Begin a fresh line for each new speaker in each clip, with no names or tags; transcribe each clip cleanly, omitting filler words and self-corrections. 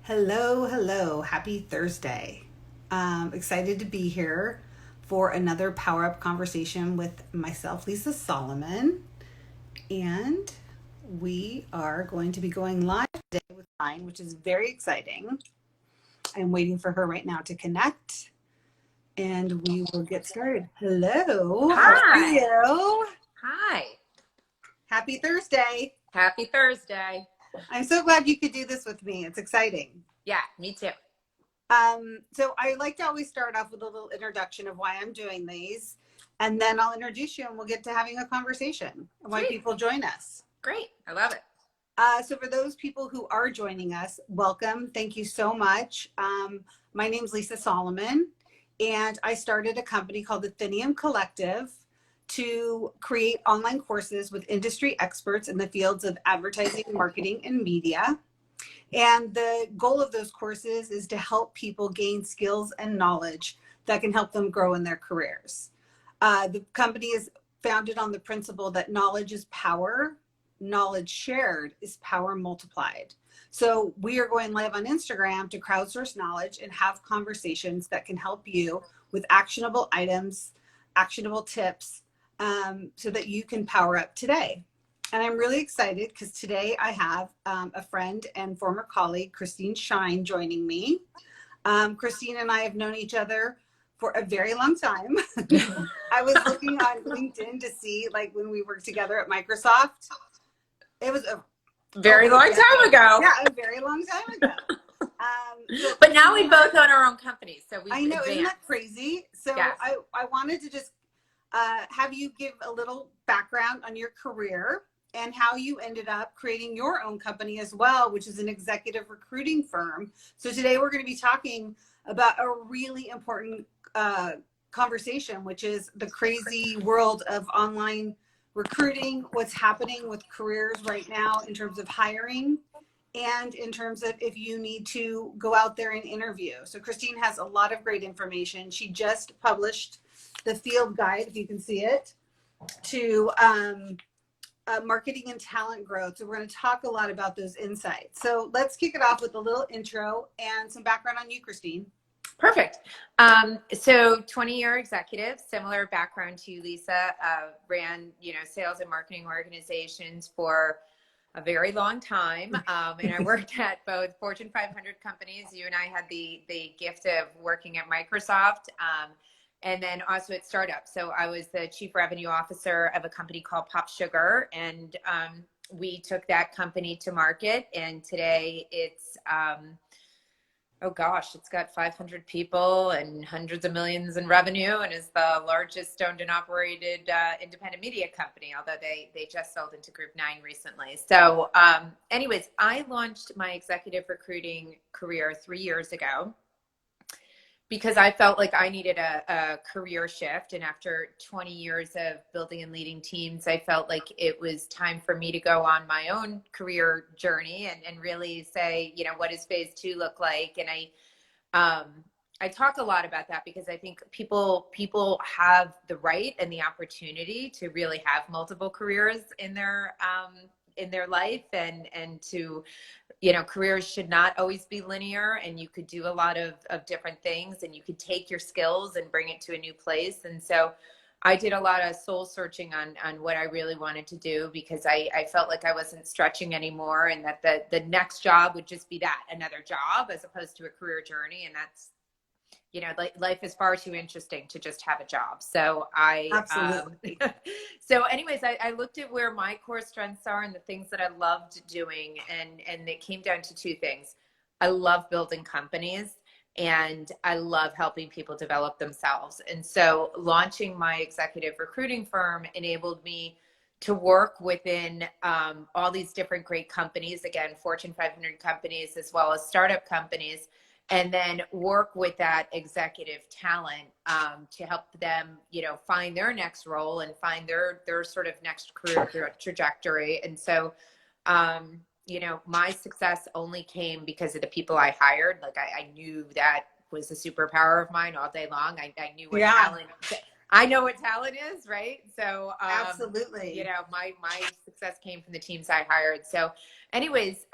Hello, hello. Happy Thursday. Excited to be here for another Power Up conversation with myself, Lisa Solomon. And we are going to be going live today with Shine, which is very exciting. I'm waiting for her right now to connect and we will get started. Hello, how are
Hi.
you?
Hi.
Happy Thursday.
Happy Thursday.
I'm so glad you could do this with me. It's exciting.
Yeah, me too.
So I like to always start off with a little introduction of why I'm doing these, and then I'll introduce you and we'll get to having a conversation and why
Sweet.
people join us.
Great. I love it.
So for those people who are joining us, welcome. Thank you so much. My name's Lisa Solomon, and I started a company called the Thinium Collective to create online courses with industry experts in the fields of advertising, marketing, and media. And the goal of those courses is to help people gain skills and knowledge that can help them grow in their careers. The company is founded on the principle that knowledge is power, knowledge shared is power multiplied. So we are going live on Instagram to crowdsource knowledge and have conversations that can help you with actionable items, actionable tips, so that you can power up today. And I'm really excited because today I have a friend and former colleague, Kristine Shine, joining me. Kristine and I have known each other for a very long time. I was looking on LinkedIn to see, like, when we worked together at Microsoft. It was a
Very long time ago.
Yeah, a very long time ago.
But now we both own our own companies, so we
I know, isn't that crazy? So
yes.
I wanted to just have you give a little background on your career and how you ended up creating your own company as well, which is an executive recruiting firm. So today we're going to be talking about a really important conversation, which is the crazy world of online recruiting, what's happening with careers right now in terms of hiring and in terms of if you need to go out there and interview. So Kristine has a lot of great information. She just published the field guide, if you can see it, to marketing and talent growth. So we're going to talk a lot about those insights. So let's kick it off with a little intro and some background on you, Kristine.
Perfect. So 20-year executive, similar background to you, Lisa, ran, sales and marketing organizations for a very long time. And I worked at both Fortune 500 companies. You and I had the gift of working at Microsoft. And then also at startups. So I was the chief revenue officer of a company called Pop Sugar. And we took that company to market. And today it's, it's got 500 people and hundreds of millions in revenue and is the largest owned and operated independent media company, although they just sold into Group 9 recently. So anyways, I launched my executive recruiting career 3 years ago because I felt like I needed a career shift. And after 20 years of building and leading teams, I felt like it was time for me to go on my own career journey and really say, what does phase 2 look like? And I talk a lot about that because I think people have the right and the opportunity to really have multiple careers in their life and to, careers should not always be linear, and you could do a lot of different things, and you could take your skills and bring it to a new place. And so I did a lot of soul searching on what I really wanted to do because I felt like I wasn't stretching anymore, and that the next job would just be that, another job, as opposed to a career journey. And that's, life is far too interesting to just have a job. So
Absolutely.
So anyways, I looked at where my core strengths are and the things that I loved doing. And it came down to two things. I love building companies and I love helping people develop themselves. And so launching my executive recruiting firm enabled me to work within all these different great companies, again, Fortune 500 companies, as well as startup companies, and then work with that executive talent to help them, find their next role and find their sort of next career trajectory. And so, my success only came because of the people I hired. Like I knew that was a superpower of mine all day long. I knew what talent. I know what talent is, right? So,
absolutely.
My success came from the teams I hired. So, anyways.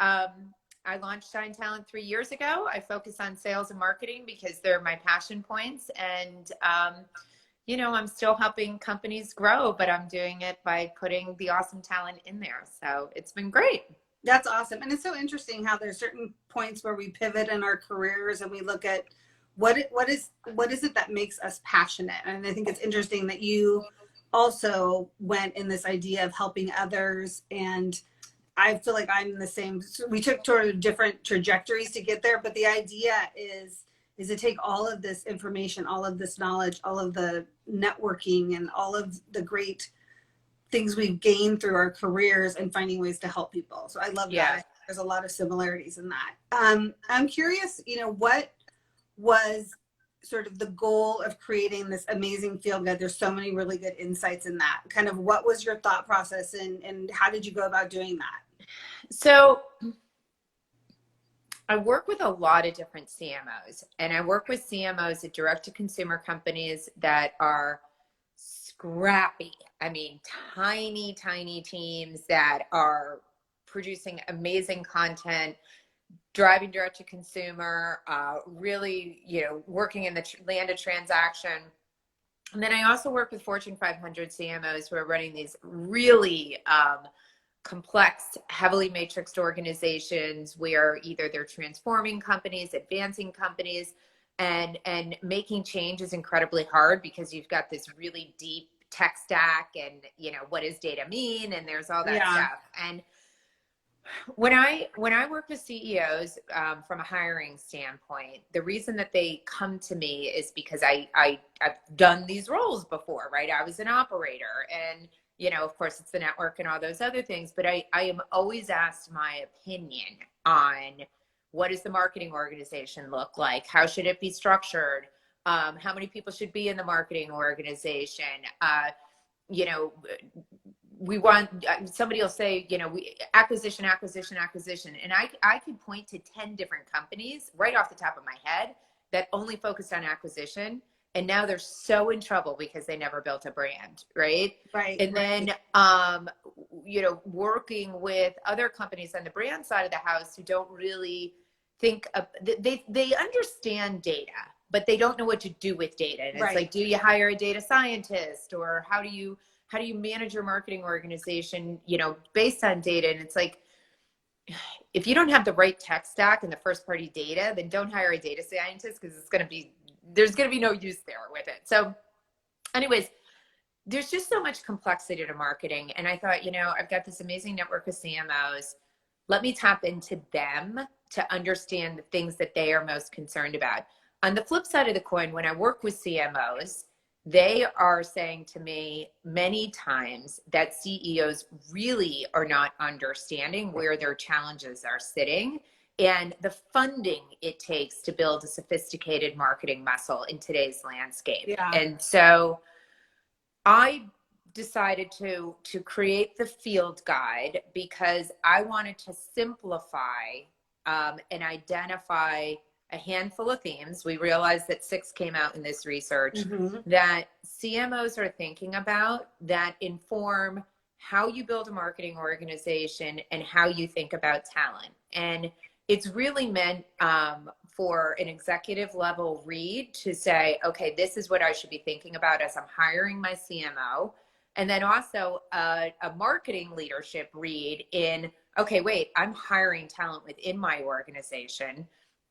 I launched Shine Talent 3 years ago. I focus on sales and marketing because they're my passion points. And, I'm still helping companies grow, but I'm doing it by putting the awesome talent in there. So it's been great.
That's awesome. And it's so interesting how there's certain points where we pivot in our careers and we look at what is it that makes us passionate. And I think it's interesting that you also went in this idea of helping others, and I feel like I'm the same. We took sort of different trajectories to get there, but the idea is to take all of this information, all of this knowledge, all of the networking, and all of the great things we've gained through our careers and finding ways to help people. So I love that. There's a lot of similarities in that. I'm curious, what was sort of the goal of creating this amazing feel good? There's so many really good insights in that. Kind of what was your thought process, and how did you go about doing that?
So I work with a lot of different CMOs, and I work with CMOs at direct-to-consumer companies that are scrappy. I mean, tiny, tiny teams that are producing amazing content, driving direct-to-consumer, really, working in the land of transaction. And then I also work with Fortune 500 CMOs who are running these really complex, heavily matrixed organizations where either they're transforming companies, advancing companies, and making change is incredibly hard because you've got this really deep tech stack, and what does data mean, and there's all that stuff. And when I work with CEOs from a hiring standpoint, the reason that they come to me is because I've done these roles before, right? I was an operator, and of course it's the network and all those other things, but I am always asked my opinion on what does the marketing organization look like? How should it be structured? How many people should be in the marketing organization? We want, somebody will say, acquisition. And I could point to 10 different companies right off the top of my head that only focused on acquisition. And now they're so in trouble because they never built a brand, right?
Right.
And then, working with other companies on the brand side of the house who don't really think of, they understand data, but they don't know what to do with data. And it's like, do you hire a data scientist, or how do you manage your marketing organization, based on data? And it's like, if you don't have the right tech stack and the first party data, then don't hire a data scientist, because there's going to be no use there with it. So anyways, there's just so much complexity to marketing. And I thought, I've got this amazing network of CMOs. Let me tap into them to understand the things that they are most concerned about. On the flip side of the coin, when I work with CMOs, they are saying to me many times that CEOs really are not understanding where their challenges are sitting and the funding it takes to build a sophisticated marketing muscle in today's landscape.
Yeah.
And so I decided to create the field guide because I wanted to simplify and identify a handful of themes. We realized that 6 came out in this research that CMOs are thinking about that inform how you build a marketing organization and how you think about talent. And it's really meant for an executive level read to say, okay, this is what I should be thinking about as I'm hiring my CMO. And then also a marketing leadership read in, okay, wait, I'm hiring talent within my organization.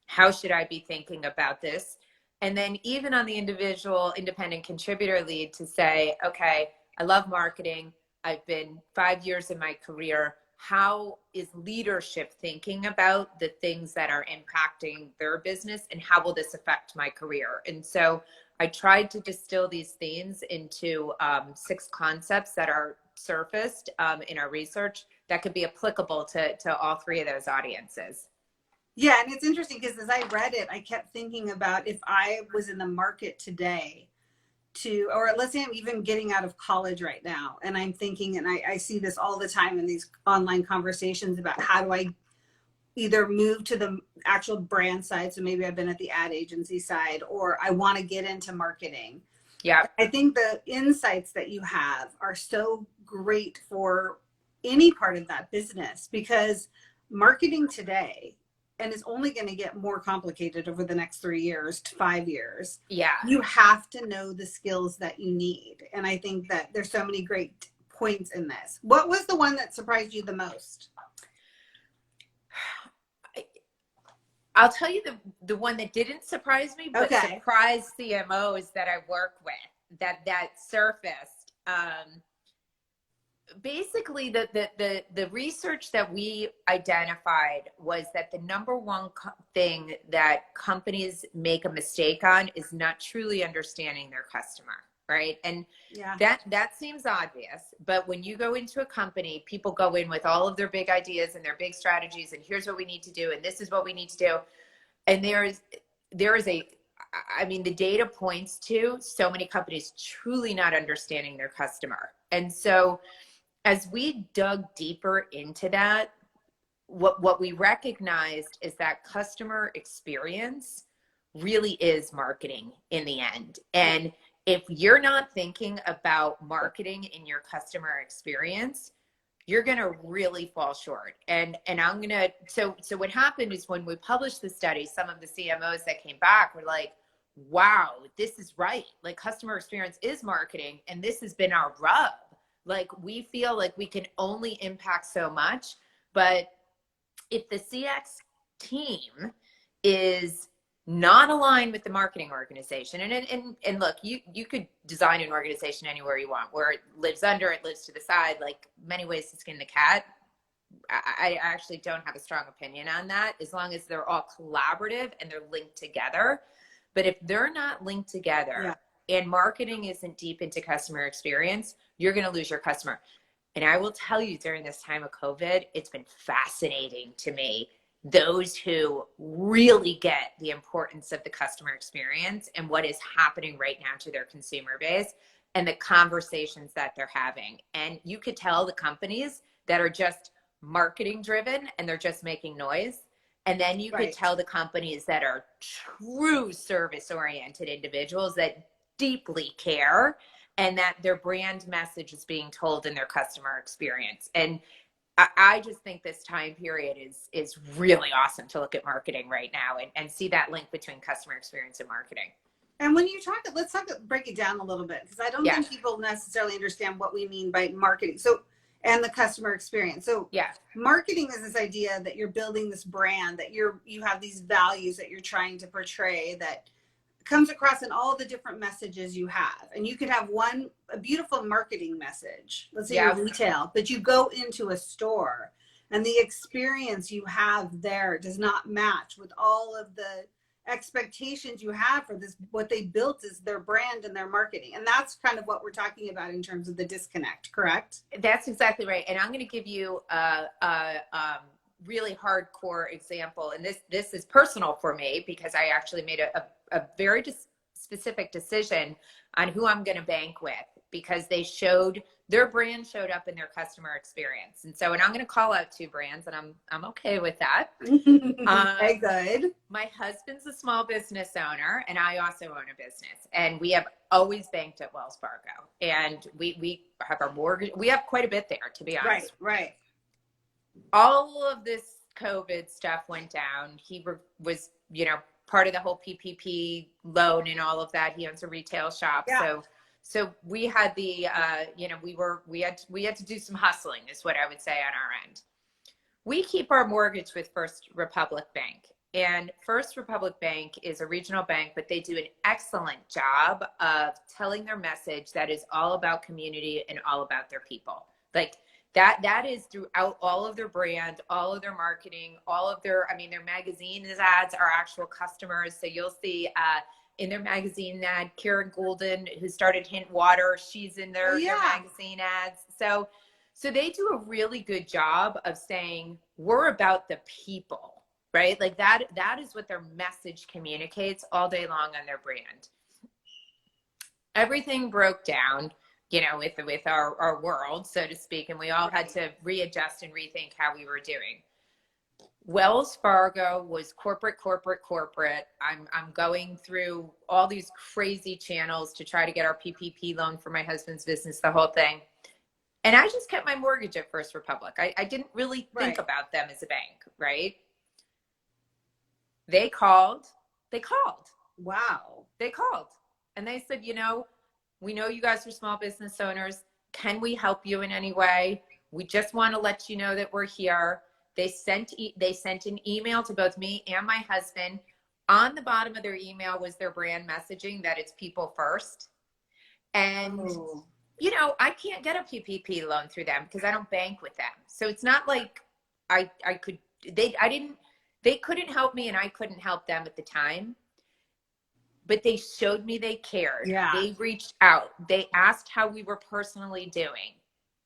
How should I be thinking about this? And then even on the individual independent contributor lead to say, okay, I love marketing. I've been 5 years in my career. How is leadership thinking about the things that are impacting their business, and how will this affect my career? And so I tried to distill these themes into 6 concepts that are surfaced in our research that could be applicable to all 3 of those audiences.
Yeah, and it's interesting because as I read it, I kept thinking about if I was in the market today or let's say I'm even getting out of college right now, and I'm thinking, and I see this all the time in these online conversations about how do I either move to the actual brand side, so maybe I've been at the ad agency side, or I want to get into marketing.
Yeah.
I think the insights that you have are so great for any part of that business, because marketing today and is only going to get more complicated over the next 3 years to 5 years.
Yeah.
You have to know the skills that you need. And I think that there's so many great points in this. What was the one that surprised you the most?
I'll tell you the one that didn't surprise me, but
Okay.
surprised CMOs that I work with that surfaced. Basically, the research that we identified was that the number one thing that companies make a mistake on is not truly understanding their customer, right? And
Yeah.
that seems obvious, but when you go into a company, people go in with all of their big ideas and their big strategies, and here's what we need to do, and this is what we need to do, and there is I mean, the data points to so many companies truly not understanding their customer. And so as we dug deeper into that, what we recognized is that customer experience really is marketing in the end. And if you're not thinking about marketing in your customer experience, you're going to really fall short. And I'm going to, so what happened is when we published the study, some of the CMOs that came back were like, wow, this is right. Like, customer experience is marketing, and this has been our rub. Like, we feel like we can only impact so much, but if the CX team is not aligned with the marketing organization, and look, you could design an organization anywhere you want, where it lives under, it lives to the side, like many ways to skin the cat. I actually don't have a strong opinion on that, as long as they're all collaborative and they're linked together. But if they're not linked together, and marketing isn't deep into customer experience, you're going to lose your customer. And I will tell you, during this time of COVID, it's been fascinating to me, those who really get the importance of the customer experience and what is happening right now to their consumer base and the conversations that they're having. And you could tell the companies that are just marketing driven and they're just making noise. And then you could tell the companies that are true service oriented individuals that deeply care and that their brand message is being told in their customer experience. And I just think this time period is really awesome to look at marketing right now and see that link between customer experience and marketing.
And when you break it down a little bit, because I don't think people necessarily understand what we mean by marketing. So, and the customer experience. So marketing is this idea that you're building this brand, that you have these values that you're trying to portray, that comes across in all the different messages you have. And you could have a beautiful marketing message, let's say you're retail, but you go into a store and the experience you have there does not match with all of the expectations you have for this. What they built is their brand and their marketing. And that's kind of what we're talking about in terms of the disconnect, correct?
That's exactly right. And I'm going to give you a really hardcore example. And this is personal for me, because I actually made a very specific decision on who I'm going to bank with, because their brand showed up in their customer experience. And so, and I'm going to call out two brands, and I'm okay with that.
Okay, good.
My husband's a small business owner, and I also own a business, and we have always banked at Wells Fargo, and we have our mortgage. We have quite a bit there, to be honest.
Right.
All of this COVID stuff went down. He was, part of the whole PPP loan and all of that. He owns a retail shop. Yeah. So we had we had to do some hustling, is what I would say, on our end. We keep our mortgage with First Republic Bank, and First Republic Bank is a regional bank, but they do an excellent job of telling their message that is all about community and all about their people. Like, that is throughout all of their brand, all of their marketing, all of their magazine ads are actual customers. So you'll see in their magazine ad, Karen Goulden, who started Hint Water, she's in their magazine ads. So they do a really good job of saying, we're about the people, right? Like that is what their message communicates all day long on their brand. Everything broke down, with our world, so to speak, and we all had to readjust and rethink how we were doing. Wells Fargo was corporate. I'm going through all these crazy channels to try to get our PPP loan for my husband's business, the whole thing. And I just kept my mortgage at First Republic. I didn't really think about them as a bank, right? They called. They called.
Wow.
They called. And they said, we know you guys are small business owners. Can we help you in any way? We just want to let you know that we're here. They sent an email to both me and my husband. On the bottom of their email was their brand messaging that it's people first. And,
Oh.
I can't get a PPP loan through them because I don't bank with them. So it's not like I could, they couldn't help me and I couldn't help them at the time. But they showed me they cared.
Yeah.
They reached out. They asked how we were personally doing.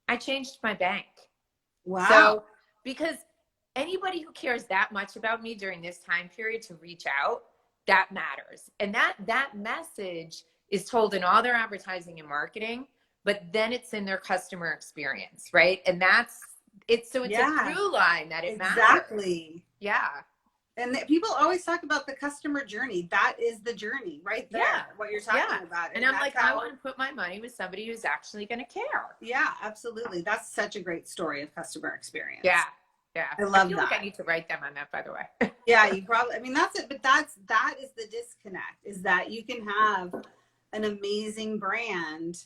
I changed my bank.
Wow.
So, because anybody who cares that much about me during this time period to reach out, that matters. And that message is told in all their advertising and marketing, but then it's in their customer experience, right? And it's a through line that it matters.
Exactly.
Yeah.
And people always talk about the customer journey. That is the journey right there, what you're talking about.
And I'm like, I want to put my money with somebody who's actually going to care.
Yeah, absolutely. That's such a great story of customer experience.
Yeah.
I love
that.
Like
I need to write them on that, by the way.
Yeah, you probably, that's it. But that is the disconnect, is that you can have an amazing brand.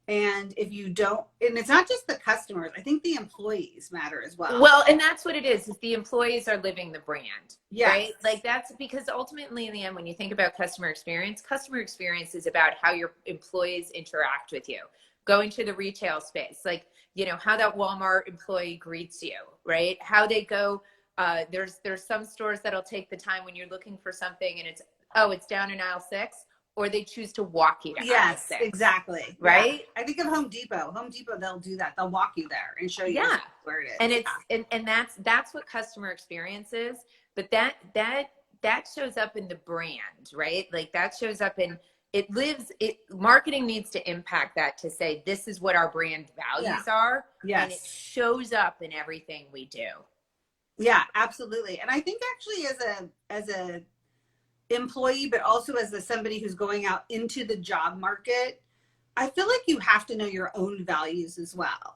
And if you don't, and it's not just the customers, I think the employees matter as well.
Well, and that's what it is the employees are living the brand, right? Like that's because ultimately in the end, when you think about customer experience is about how your employees interact with you. Going to the retail space, like, how that Walmart employee greets you, right? How they go, there's some stores that'll take the time when you're looking for something and it's down in aisle 6. Or they choose to walk you to aisle 6.
Exactly.
Right?
Yeah. I think of Home Depot. They'll do that. They'll walk you there and show you where it is.
And it's and that's what customer experience is. But that shows up in the brand, right? Like that shows up in marketing needs to impact that to say this is what our brand values are.
Yes.
And it shows up in everything we do.
Yeah, absolutely. And I think actually as a employee, but also as somebody who's going out into the job market, I feel like you have to know your own values as well.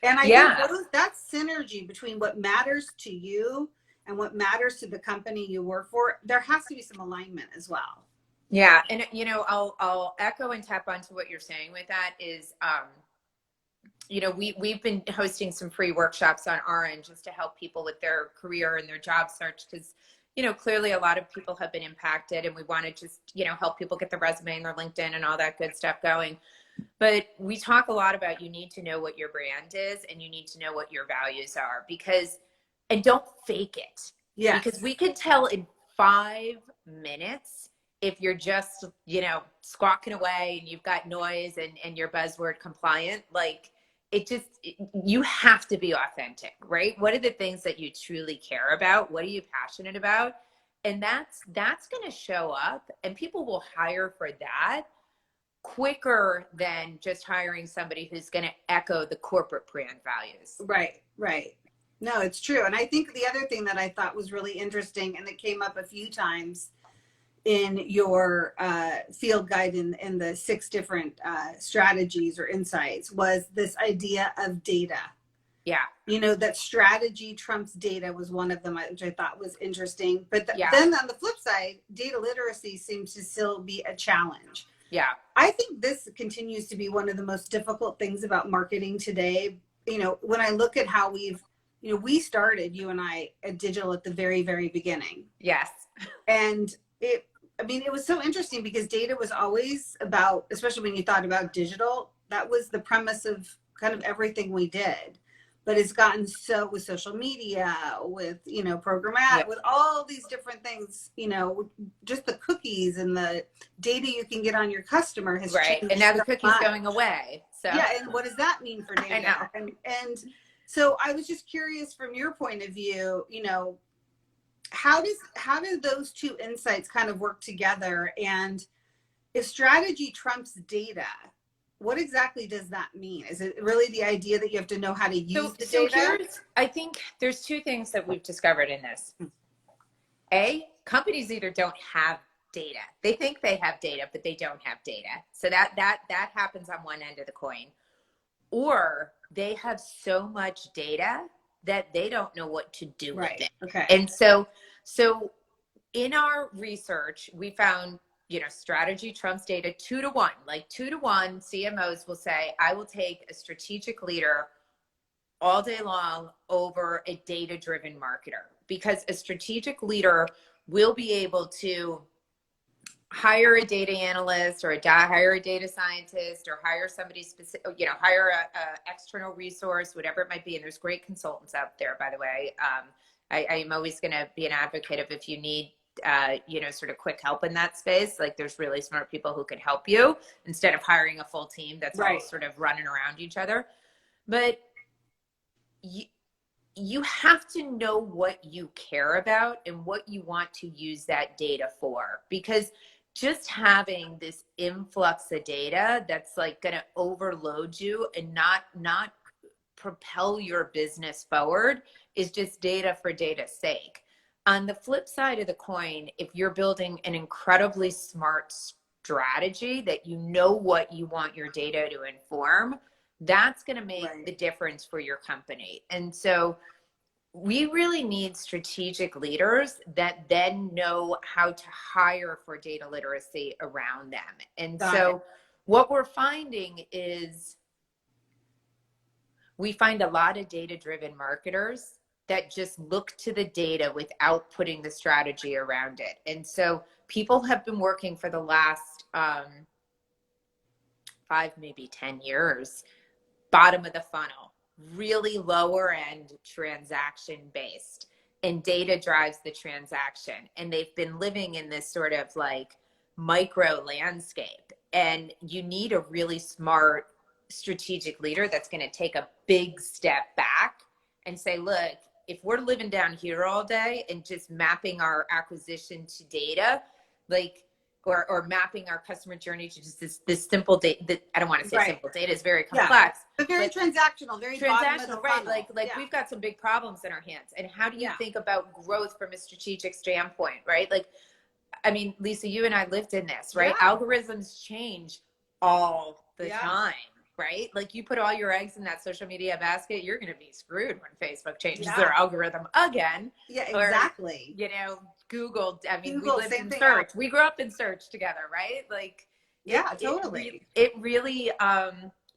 And I think that synergy between what matters to you and what matters to the company you work for, there has to be some alignment as well.
Yeah. And, I'll echo and tap onto what you're saying with that is, we've been hosting some free workshops on our end just to help people with their career and their job search because clearly a lot of people have been impacted and we want to just, help people get their resume and their LinkedIn and all that good stuff going. But we talk a lot about you need to know what your brand is and you need to know what your values are and don't fake it. Yeah. Because we can tell in 5 minutes if you're just, squawking away and you've got noise and you're buzzword compliant, like you have to be authentic, right? What are the things that you truly care about? What are you passionate about? And that's going to show up and people will hire for that quicker than just hiring somebody who's going to echo the corporate brand values.
Right. No, it's true. And I think the other thing that I thought was really interesting, and it came up a few times in your field guide in the 6 different strategies or insights, was this idea of data. Yeah. That strategy trumps data was one of them, which I thought was interesting. But then on the flip side, data literacy seems to still be a challenge. Yeah. I think this continues to be one of the most difficult things about marketing today. When I look at how we started, you and I, at digital at the very, very beginning. Yes. And it was so interesting because data was always about, especially when you thought about digital, that was the premise of kind of everything we did. But it's gotten so with social media, with, programmatic, with all these different things, just the cookies and the data you can get on your customer has changed. And now the cookies going away. So yeah, and what does that mean for data? I know. And so I was just curious from your point of view, how do those 2 insights kind of work together? And if strategy trumps data, what exactly does that mean? Is it really the idea that you have to know how to use the data?
I think there's 2 things that we've discovered in this. Companies either don't have data. They think they have data, but they don't have data. So that happens on one end of the coin. Or they have so much data that they don't know what to do with it. Okay. And so in our research, we found, strategy trumps data 2 to 1. Like 2 to 1, CMOs will say, I will take a strategic leader all day long over a data-driven marketer, because a strategic leader will be able to hire a data analyst or hire a data scientist or hire somebody specific, hire a external resource, whatever it might be. And there's great consultants out there, by the way. I am always going to be an advocate of, if you need, sort of quick help in that space, like there's really smart people who can help you instead of hiring a full team that's all sort of running around each other. But you have to know what you care about and what you want to use that data for, because just having this influx of data that's like going to overload you and not propel your business forward is just data for data's sake. On the flip side of the coin, if you're building an incredibly smart strategy that you know what you want your data to inform, that's going to make the difference for your company. And so we really need strategic leaders that then know how to hire for data literacy around them. And what we're finding is we find a lot of data-driven marketers that just look to the data without putting the strategy around it. And so people have been working for the last 5, maybe 10 years, bottom of the funnel, really lower end transaction based, and data drives the transaction. And they've been living in this sort of like micro landscape. And you need a really smart strategic leader that's going to take a big step back and say, look, if we're living down here all day and just mapping our acquisition to data, like, or mapping our customer journey to just this simple data. I don't want to say simple data is very complex,
but very transactional, very
transactional, right? Like we've got some big problems in our hands. And how do you think about growth from a strategic standpoint, right? Like, I mean, Lisa, you and I lived in this, right? Algorithms change all the time, right? Like you put all your eggs in that social media basket, you're going to be screwed when Facebook changes their algorithm again.
Yeah, exactly.
Or, Google, I mean, we lived in search. We grew up in search together, right? Like,
totally.
It really,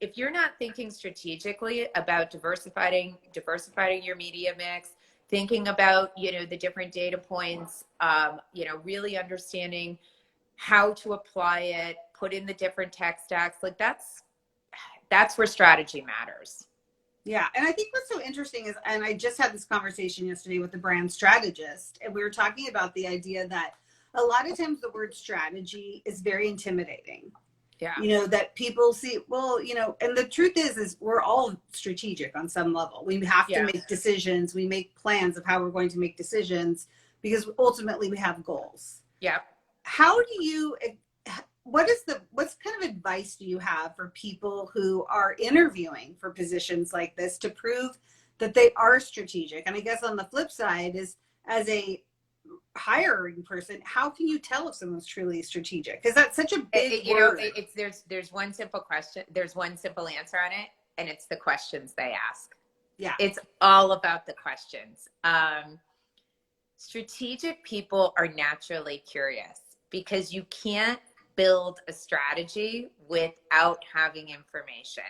if you're not thinking strategically about diversifying your media mix, thinking about, the different data points, really understanding how to apply it, put in the different tech stacks, like that's where strategy matters.
Yeah. And I think what's so interesting is, and I just had this conversation yesterday with the brand strategist, and we were talking about the idea that a lot of times the word strategy is very intimidating. Yeah. That people see, well, and the truth is we're all strategic on some level. We have to make decisions. We make plans of how we're going to make decisions because ultimately we have goals.
Yeah.
How do you, what's kind of advice do you have for people who are interviewing for positions like this to prove that they are strategic? And I guess on the flip side is, as a hiring person, how can you tell if someone's truly strategic? Because that's such a big word.
There's one simple question. There's one simple answer on it, and it's the questions they ask.
Yeah.
It's all about the questions. Strategic people are naturally curious because you can't build a strategy without having information,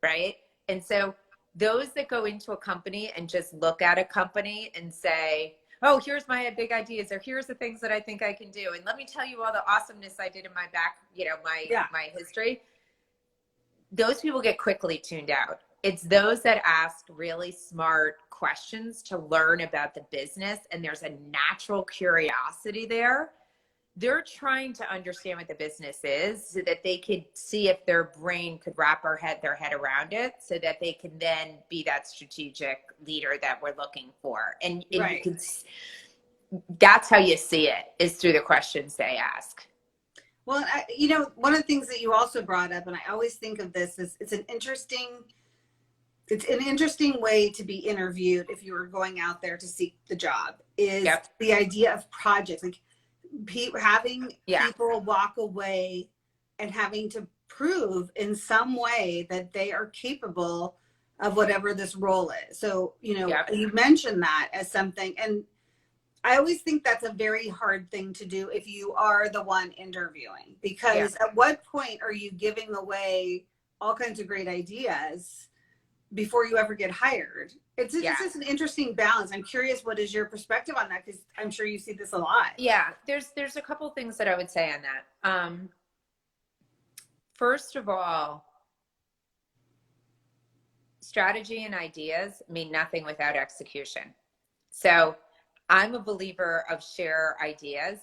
right? And so those that go into a company and just look at a company and say, oh, here's my big ideas, or here's the things that I think I can do, and let me tell you all the awesomeness I did in my back, my history. Those people get quickly tuned out. It's those that ask really smart questions to learn about the business, and there's a natural curiosity there. They're trying to understand what the business is so that they could see if their brain could wrap their head around it, so that they can then be that strategic leader that we're looking for. And you can, that's how you see it, is through the questions they ask.
Well, one of the things that you also brought up, and I always think of this, is it's an interesting way to be interviewed if you were going out there to seek the job, is the idea of projects. Like, having people walk away and having to prove in some way that they are capable of whatever this role is. So, you mentioned that as something, and I always think that's a very hard thing to do if you are the one interviewing, because at what point are you giving away all kinds of great ideas before you ever get hired? It's just an interesting balance. I'm curious, what is your perspective on that? Because I'm sure you see this a lot.
Yeah, there's a couple things that I would say on that. First of all, strategy and ideas mean nothing without execution. So I'm a believer of share ideas.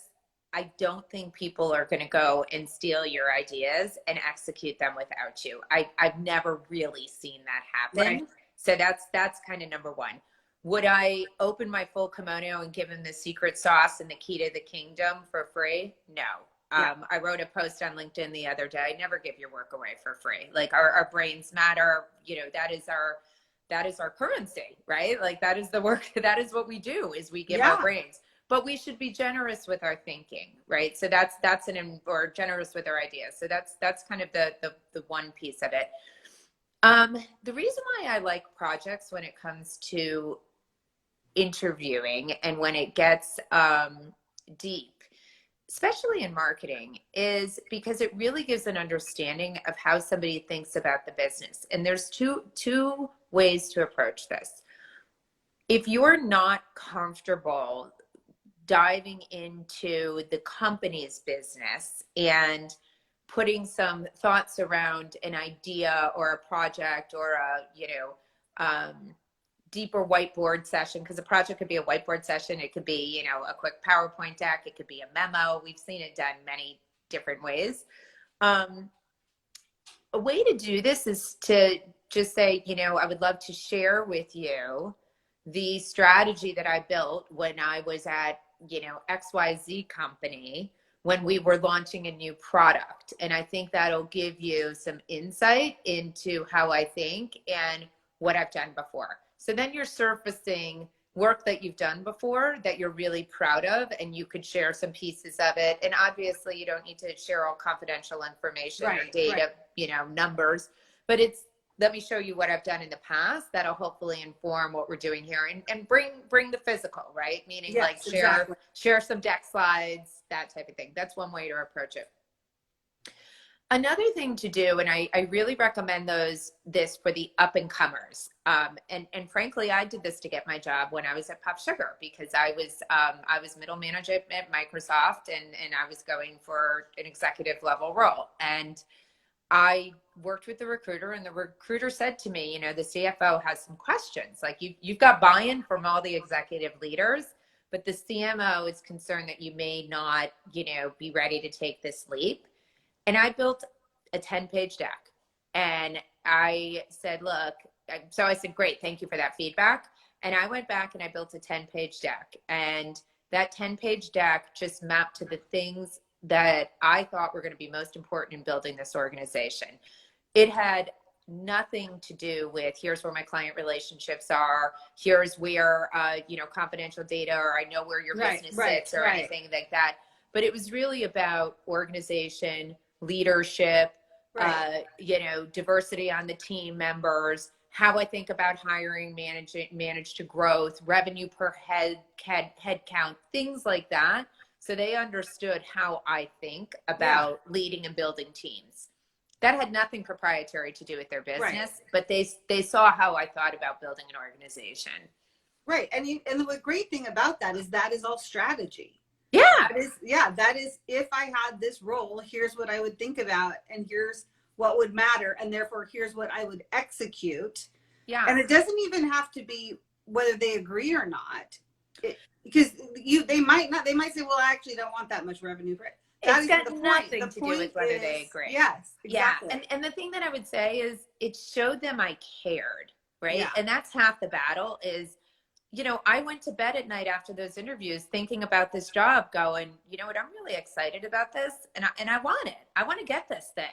I don't think people are going to go and steal your ideas and execute them without you. I've never really seen that happen. Right. So that's kind of number one. Would I open my full kimono and give him the secret sauce and the key to the kingdom for free? No. I wrote a post on LinkedIn the other day. Never give your work away for free. Like our brains matter. You know, that is our currency, right? Like that is the work. That is what we do, is we give our brains. But we should be generous with our thinking, right? So that's or generous with our ideas. So that's kind of the one piece of it. The reason why I like projects when it comes to interviewing and when it gets deep, especially in marketing, is because it really gives an understanding of how somebody thinks about the business. And there's two ways to approach this. If you're not comfortable diving into the company's business and putting some thoughts around an idea or a project or a deeper whiteboard session, because a project could be a whiteboard session, it could be a quick PowerPoint deck, it could be a memo. We've seen it done many different ways. A way to do this is to just say, I would love to share with you the strategy that I built when I was at XYZ company when we were launching a new product. And I think that'll give you some insight into how I think and what I've done before. So then you're surfacing work that you've done before that you're really proud of, and you could share some pieces of it. And obviously you don't need to share all confidential information or data, numbers, but it's, let me show you what I've done in the past that'll hopefully inform what we're doing here, and bring the physical, right? Meaning share some deck slides, that type of thing. That's one way to approach it. Another thing to do, and I really recommend this for the up and comers. And frankly, I did this to get my job when I was at Pop Sugar, because I was middle manager at Microsoft, and I was going for an executive level role. And I worked with the recruiter, and the recruiter said to me, the CFO has some questions. Like you've got buy-in from all the executive leaders, but the CMO is concerned that you may not, be ready to take this leap. And I built a 10-page deck, and I said, look, so I said, great, thank you for that feedback. And I went back and I built a 10-page deck, and that 10-page deck just mapped to the things that I thought were going to be most important in building this organization. It had nothing to do with here's where my client relationships are, here's where confidential data, or I know where your business sits, or anything like that. But it was really about organization, leadership, diversity on the team members, how I think about hiring, manage to growth, revenue per head count, things like that. So they understood how I think about leading and building teams. That had nothing proprietary to do with their business, but they saw how I thought about building an organization.
Right. And the great thing about that is all strategy.
Yeah.
That is, if I had this role, here's what I would think about, and here's what would matter, and therefore here's what I would execute. Yeah. And it doesn't even have to be whether they agree or not. Because they might say, well, I actually don't want that much revenue.
It's got nothing to do with whether they agree.
Yes, exactly.
Yeah. And the thing that I would say is it showed them I cared, right? Yeah. And that's half the battle is, I went to bed at night after those interviews thinking about this job, going, you know what, I'm really excited about this, and I want it. I want to get this thing.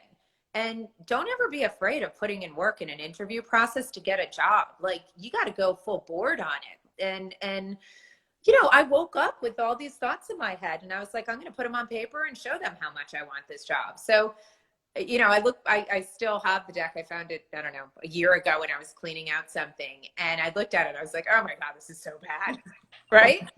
And don't ever be afraid of putting in work in an interview process to get a job. Like, you got to go full board on it. And I woke up with all these thoughts in my head, and I was like, I'm going to put them on paper and show them how much I want this job. So, I still have the deck. I found it, I don't know, a year ago when I was cleaning out something, and I looked at it. I was like, oh my God, this is so bad. Right.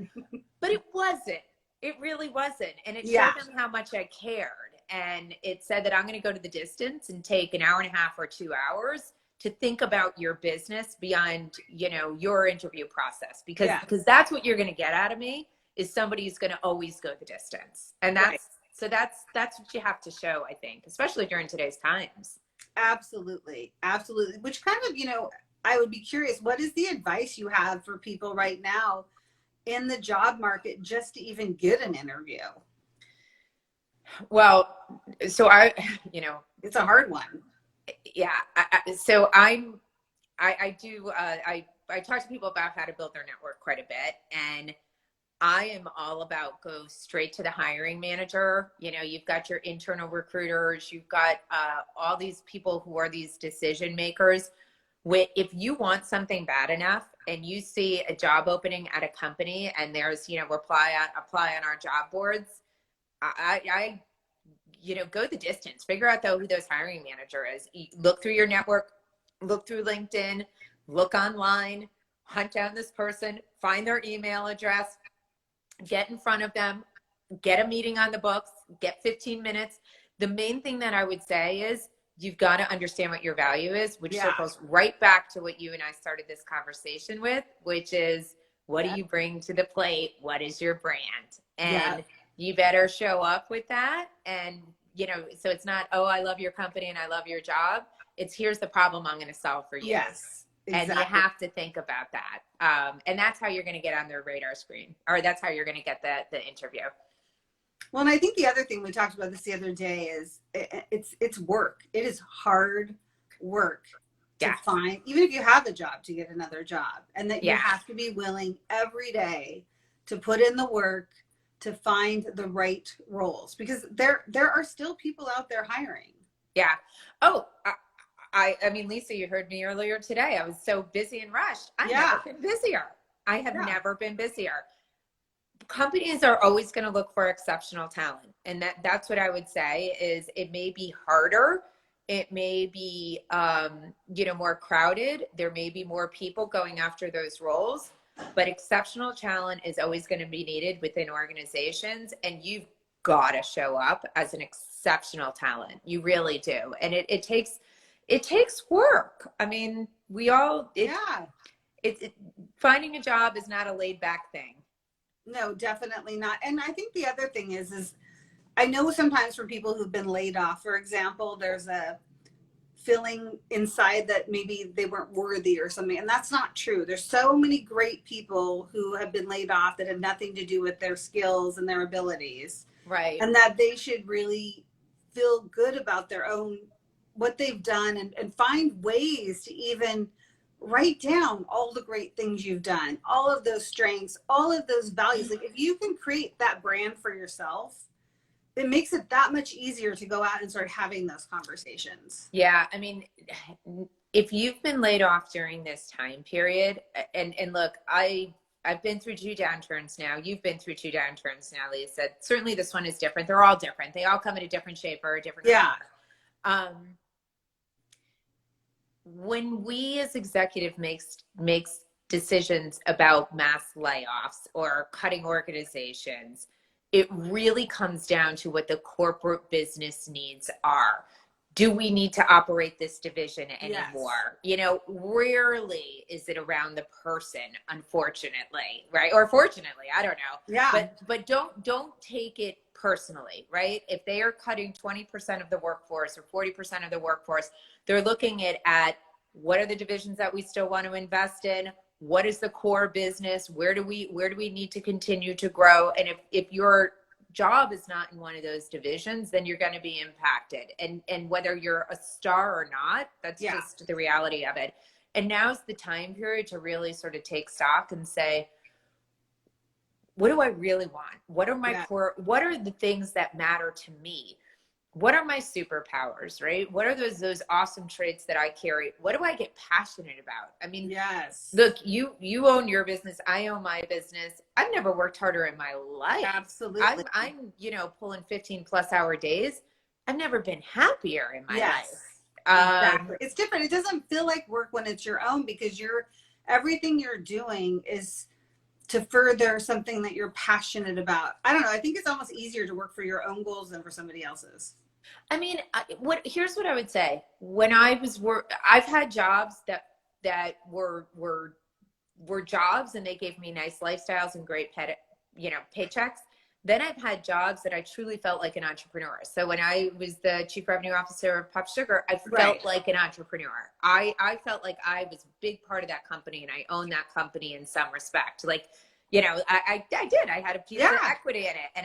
But it wasn't. It really wasn't. And it
Yeah.
showed them how much I cared. And it said that I'm going to go to the distance and take an hour and a half or 2 hours to think about your business beyond, you know, your interview process, because that's what you're going to get out of me, is somebody who's going to always go the distance. And that's what you have to show, I think, especially during today's times.
Absolutely. Absolutely. Which kind of, you know, I would be curious, what is the advice you have for people right now in the job market just to even get an interview?
Well, so
it's a hard one.
Yeah. I talk to people about how to build their network quite a bit. And I am all about go straight to the hiring manager. You know, you've got your internal recruiters, you've got all these people who are these decision makers. If you want something bad enough and you see a job opening at a company and there's, you know, apply on our job boards, I you know, go the distance, figure out who those hiring manager is, look through your network, look through LinkedIn, look online, hunt down this person, find their email address, get in front of them, get a meeting on the books, get 15 minutes. The main thing that I would say is you've got to understand what your value is, which circles right back to what you and I started this conversation with, which is what do you bring to the plate? What is your brand? And you better show up with that. And, you know, so it's not, oh, I love your company and I love your job. It's here's the problem I'm going to solve for you.
Yes. Exactly.
And you have to think about that. And that's how you're going to get on their radar screen, or that's how you're going to get the interview.
Well, and I think the other thing, we talked about this the other day, is it's work. It is hard work to find, even if you have a job, to get another job. And that you have to be willing every day to put in the work to find the right roles, because there are still people out there hiring.
Yeah. Oh, I mean, Lisa, you heard me earlier today. I was so busy and rushed. I've never been busier. I have never been busier. Companies are always going to look for exceptional talent. And that's what I would say is it may be harder. It may be, you know, more crowded. There may be more people going after those roles, but exceptional talent is always going to be needed within organizations. And you've got to show up as an exceptional talent. You really do. And it takes work. I mean, finding a job is not a laid back thing.
No, definitely not. And I think the other thing is I know sometimes for people who've been laid off, for example, there's a feeling inside that maybe they weren't worthy or something. And that's not true. There's so many great people who have been laid off that have nothing to do with their skills and their abilities.
Right.
And that they should really feel good about their own, what they've done, and find ways to even write down all the great things you've done, all of those strengths, all of those values. Like if you can create that brand for yourself, it makes it that much easier to go out and start having those conversations.
Yeah. I mean, if you've been laid off during this time period, and look, I've been through 2 downturns now. You've been through 2 downturns now, Lisa. Certainly this one is different. They're all different. They all come in a different shape or a different color. When we as executive makes decisions about mass layoffs or cutting organizations, it really comes down to what the corporate business needs are. Do we need to operate this division anymore? You know, rarely is it around the person, unfortunately, right? Or fortunately, I don't know.
Yeah.
But don't take it personally, right? If they are cutting 20% of the workforce or 40% of the workforce, they're looking at what are the divisions that we still want to invest in? What is the core business? Where do we need to continue to grow? And if your job is not in one of those divisions, then you're going to be impacted. And whether you're a star or not, that's just the reality of it. And now's the time period to really sort of take stock and say, what do I really want? What are my core, what are the things that matter to me? What are my superpowers, right? What are those awesome traits that I carry? What do I get passionate about? I mean, look, you own your business. I own my business. I've never worked harder in my life.
Absolutely.
I'm pulling 15+ hour days. I've never been happier in my life.
Exactly. It's different. It doesn't feel like work when it's your own, because everything you're doing is to further something that you're passionate about. I don't know. I think it's almost easier to work for your own goals than for somebody else's.
I mean, here's what I would say. When I was I've had jobs that were jobs, and they gave me nice lifestyles and great paychecks. Then I've had jobs that I truly felt like an entrepreneur. So when I was the chief revenue officer of Pop Sugar, I felt like an entrepreneur. I felt like I was a big part of that company, and I owned that company in some respect. Like, I did. I had a piece of equity in it, and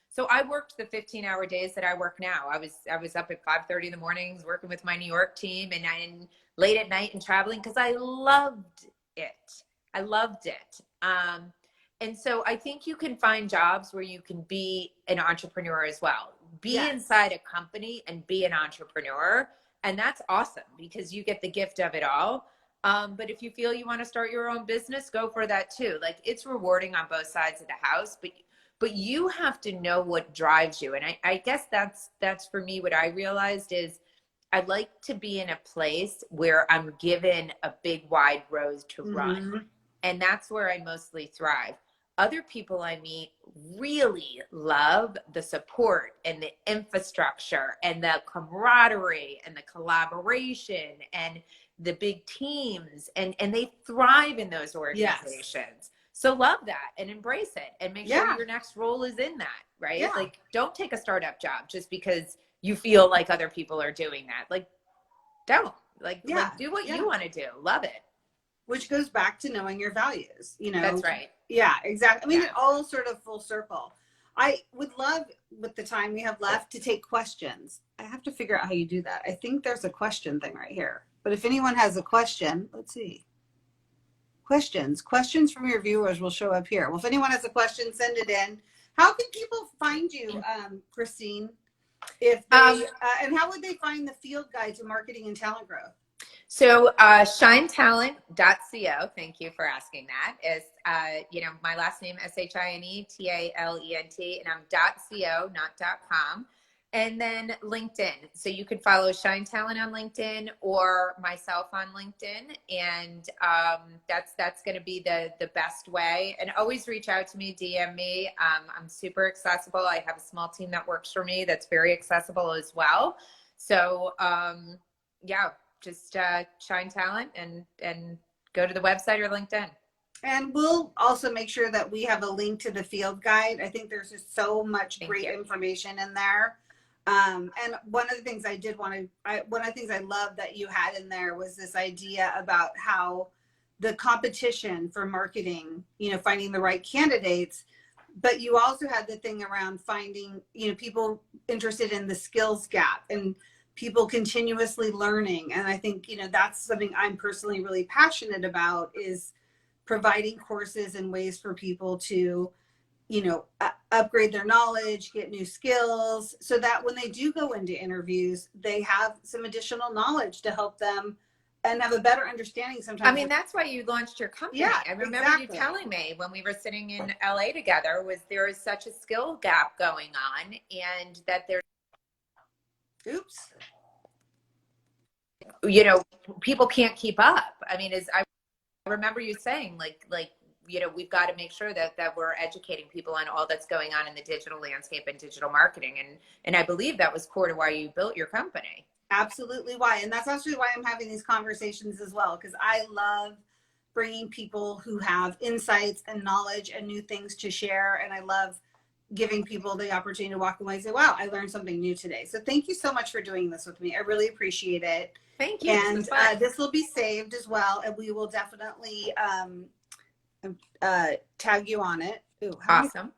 so I worked the 15-hour days that I work now. I was up at 5:30 in the mornings working with my New York team, and late at night and traveling because I loved it. I loved it. And so I think you can find jobs where you can be an entrepreneur as well. Be inside a company and be an entrepreneur. And that's awesome because you get the gift of it all. But if you feel you want to start your own business, go for that too. Like, it's rewarding on both sides of the house, but you have to know what drives you. And I guess that's for me, what I realized is I'd like to be in a place where I'm given a big wide road to run. And that's where I mostly thrive. Other people I meet really love the support and the infrastructure and the camaraderie and the collaboration and the big teams, and they thrive in those organizations. So love that and embrace it, and make sure your next role is in that, right? Like, don't take a startup job just because you feel like other people are doing that. Like, don't. Like do what you want to do. Love it.
Which goes back to knowing your values,
That's right.
Yeah, exactly. I mean, it all sort of full circle. I would love, with the time we have left, to take questions. I have to figure out how you do that. I think there's a question thing right here. But if anyone has a question, let's see. Questions from your viewers will show up here. Well, if anyone has a question, send it in. How can people find you, Kristine? If they, and how would they find the field guide to marketing and talent growth?
So shinetalent.co, thank you for asking that, is, my last name, ShineTalent, and I'm .co, not .com. And then LinkedIn. So you could follow Shine Talent on LinkedIn or myself on LinkedIn. And that's going to be the best way. And always reach out to me, DM me. I'm super accessible. I have a small team that works for me that's very accessible as well. So just Shine Talent and go to the website or LinkedIn.
And we'll also make sure that we have a link to the field guide. I think there's just so much great information in there. And one of the things I love that you had in there was this idea about how the competition for marketing, finding the right candidates, but you also had the thing around finding, people interested in the skills gap and people continuously learning. And I think, that's something I'm personally really passionate about, is providing courses and ways for people to, upgrade their knowledge, get new skills, so that when they do go into interviews, they have some additional knowledge to help them and have a better understanding sometimes.
I mean, that's why you launched your company. Yeah, I remember you telling me when we were sitting in LA together, there is such a skill gap going on, and that there's people can't keep up. I mean, I remember you saying like we've got to make sure that we're educating people on all that's going on in the digital landscape and digital marketing. And I believe that was core to why you built your company.
Absolutely why. And that's actually why I'm having these conversations as well, because I love bringing people who have insights and knowledge and new things to share. And I love giving people the opportunity to walk away and say, wow, I learned something new today. So thank you so much for doing this with me. I really appreciate it.
Thank you.
And this will be saved as well. And we will definitely tag you on it. Ooh,
awesome.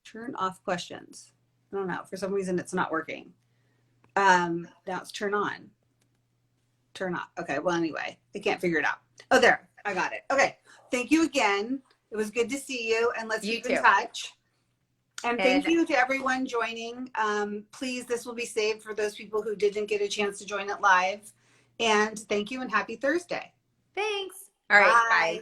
Turn off questions. I don't know. For some reason, it's not working. Now it's turn on. Turn off. Okay. Well, anyway, I can't figure it out. Oh, there. I got it. Okay. Thank you again. It was good to see you. And let's keep in touch. And thank you to everyone joining. Please, this will be saved for those people who didn't get a chance to join it live. And thank you and happy Thursday.
Thanks. All right. Bye.